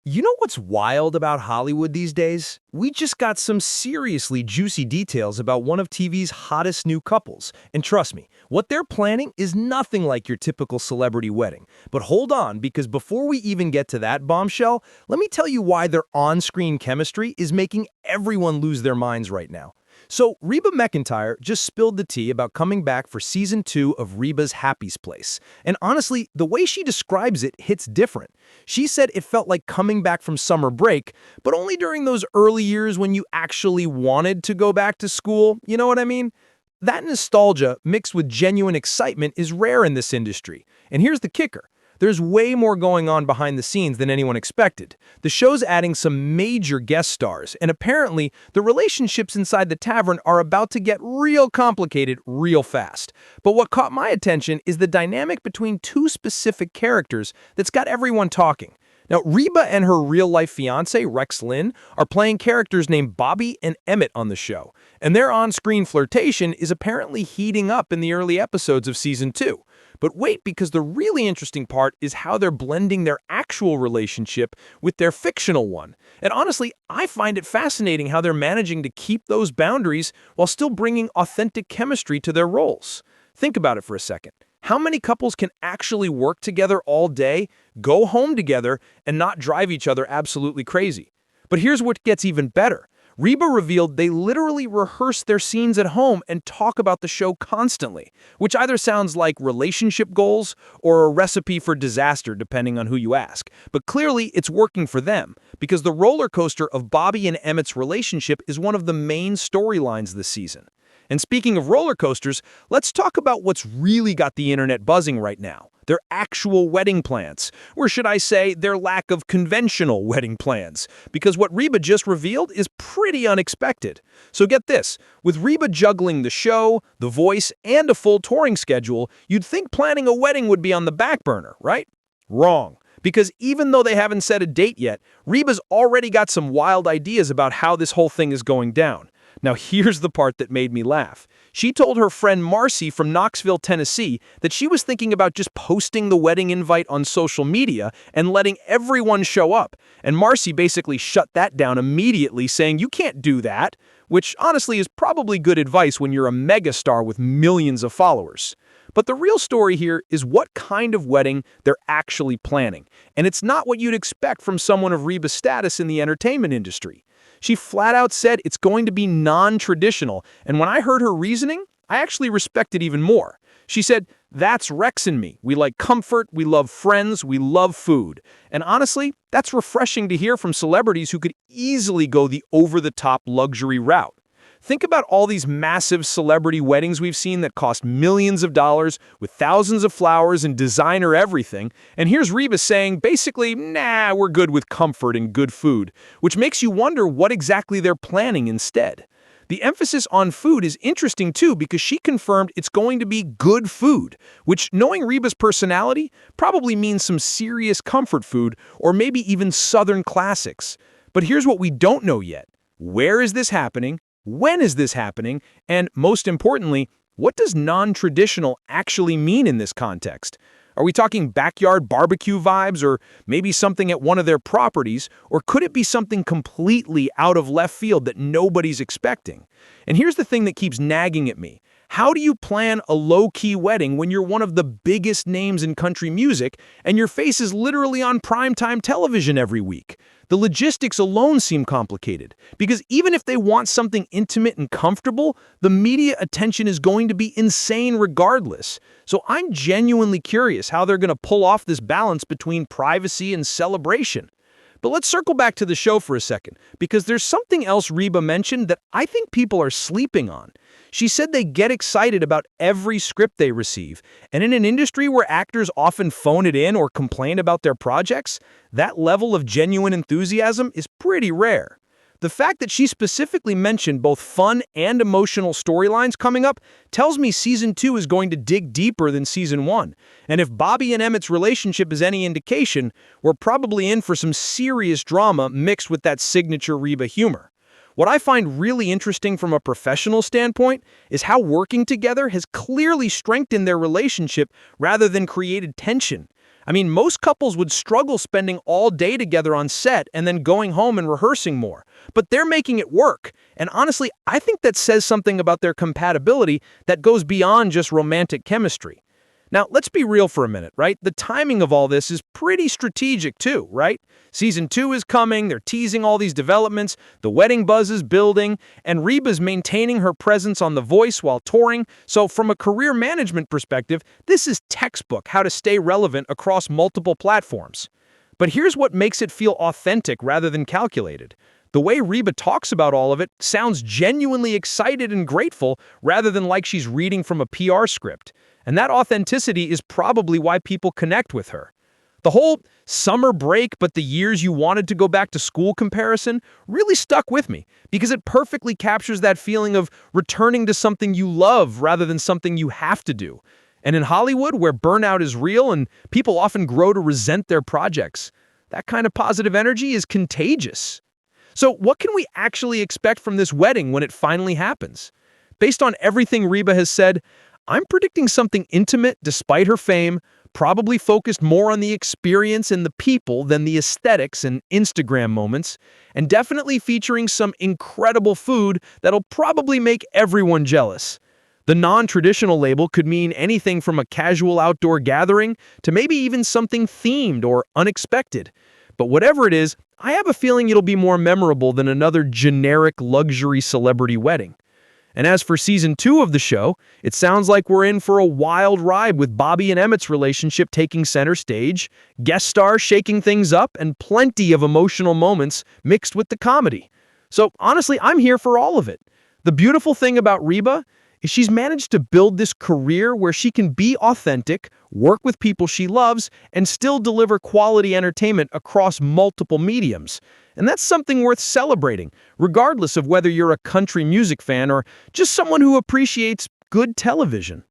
You know what's wild about Hollywood these days? We just got some seriously juicy details about one of TV's hottest new couples. And trust me, what they're planning is nothing like your typical celebrity wedding. But hold on, because before we even get to that bombshell, let me tell you why their on-screen chemistry is making everyone lose their minds right now. So, Reba McEntire just spilled the tea about coming back for season 2 of Reba's Happy's Place. And honestly, the way she describes it hits different. She said it felt like coming back from summer break, but only during those early years when you actually wanted to go back to school, you know what I mean? That nostalgia mixed with genuine excitement is rare in this industry. And here's the kicker. There's way more going on behind the scenes than anyone expected. The show's adding some major guest stars, and apparently, the relationships inside the tavern are about to get real complicated real fast. But what caught my attention is the dynamic between two specific characters that's got everyone talking. Now, Reba and her real-life fiancé, Linn, are playing characters named Bobby and Emmett on the show, and their on-screen flirtation is apparently heating up in the early episodes of season 2. But wait, because the really interesting part is how they're blending their actual relationship with their fictional one. And honestly, I find it fascinating how they're managing to keep those boundaries while still bringing authentic chemistry to their roles. Think about it for a second. How many couples can actually work together all day, go home together, and not drive each other absolutely crazy? But here's what gets even better. Reba revealed they literally rehearse their scenes at home and talk about the show constantly, which either sounds like relationship goals or a recipe for disaster depending on who you ask. But clearly it's working for them, because the roller coaster of Bobby and Emmett's relationship is one of the main storylines this season. And speaking of roller coasters, let's talk about what's really got the internet buzzing right now. Their actual wedding plans. Or should I say, their lack of conventional wedding plans. Because what Reba just revealed is pretty unexpected. So get this, with Reba juggling the show, The Voice, and a full touring schedule, you'd think planning a wedding would be on the back burner, right? Wrong. Because even though they haven't set a date yet, Reba's already got some wild ideas about how this whole thing is going down. Now here's the part that made me laugh. She told her friend Marcy from Knoxville, Tennessee, that she was thinking about just posting the wedding invite on social media and letting everyone show up. And Marcy basically shut that down immediately, saying, "You can't do that," which honestly is probably good advice when you're a megastar with millions of followers. But the real story here is what kind of wedding they're actually planning. And it's not what you'd expect from someone of Reba's status in the entertainment industry. She flat out said it's going to be non-traditional, and when I heard her reasoning, I actually respect it even more. She said, "That's Rex and me. We like comfort, we love friends, we love food." And honestly, that's refreshing to hear from celebrities who could easily go the over-the-top luxury route. Think about all these massive celebrity weddings we've seen that cost millions of dollars with thousands of flowers and designer everything. And here's Reba saying, basically, nah, we're good with comfort and good food, which makes you wonder what exactly they're planning instead. The emphasis on food is interesting too, because she confirmed it's going to be good food, which, knowing Reba's personality, probably means some serious comfort food or maybe even Southern classics. But here's what we don't know yet. Where is this happening? When is this happening? And most importantly, what does non-traditional actually mean in this context? Are we talking backyard barbecue vibes, or maybe something at one of their properties, or could it be something completely out of left field that nobody's expecting? And here's the thing that keeps nagging at me. How do you plan a low-key wedding when you're one of the biggest names in country music and your face is literally on primetime television every week? The logistics alone seem complicated, because even if they want something intimate and comfortable, the media attention is going to be insane regardless. So I'm genuinely curious how they're going to pull off this balance between privacy and celebration. But let's circle back to the show for a second, because there's something else Reba mentioned that I think people are sleeping on. She said they get excited about every script they receive, and in an industry where actors often phone it in or complain about their projects, that level of genuine enthusiasm is pretty rare. The fact that she specifically mentioned both fun and emotional storylines coming up tells me Season 2 is going to dig deeper than Season 1. And if Bobby and Emmett's relationship is any indication, we're probably in for some serious drama mixed with that signature Reba humor. What I find really interesting from a professional standpoint is how working together has clearly strengthened their relationship rather than created tension. I mean, most couples would struggle spending all day together on set and then going home and rehearsing more. But they're making it work. And honestly, I think that says something about their compatibility that goes beyond just romantic chemistry. Now, let's be real for a minute, right? The timing of all this is pretty strategic too, right? Season 2 is coming, they're teasing all these developments, the wedding buzz is building, and Reba's maintaining her presence on The Voice while touring. So from a career management perspective, this is textbook how to stay relevant across multiple platforms. But here's what makes it feel authentic rather than calculated. The way Reba talks about all of it sounds genuinely excited and grateful rather than like she's reading from a PR script. And that authenticity is probably why people connect with her. The whole summer break but the years you wanted to go back to school comparison really stuck with me because it perfectly captures that feeling of returning to something you love rather than something you have to do. And in Hollywood, where burnout is real and people often grow to resent their projects, that kind of positive energy is contagious. So what can we actually expect from this wedding when it finally happens? Based on everything Reba has said, I'm predicting something intimate despite her fame, probably focused more on the experience and the people than the aesthetics and Instagram moments, and definitely featuring some incredible food that'll probably make everyone jealous. The non-traditional label could mean anything from a casual outdoor gathering to maybe even something themed or unexpected. But whatever it is, I have a feeling it'll be more memorable than another generic luxury celebrity wedding. And as for season 2 of the show, it sounds like we're in for a wild ride with Bobby and Emmett's relationship taking center stage, guest stars shaking things up, and plenty of emotional moments mixed with the comedy. So honestly, I'm here for all of it. The beautiful thing about Reba is she's managed to build this career where she can be authentic, work with people she loves, and still deliver quality entertainment across multiple mediums. And that's something worth celebrating, regardless of whether you're a country music fan or just someone who appreciates good television.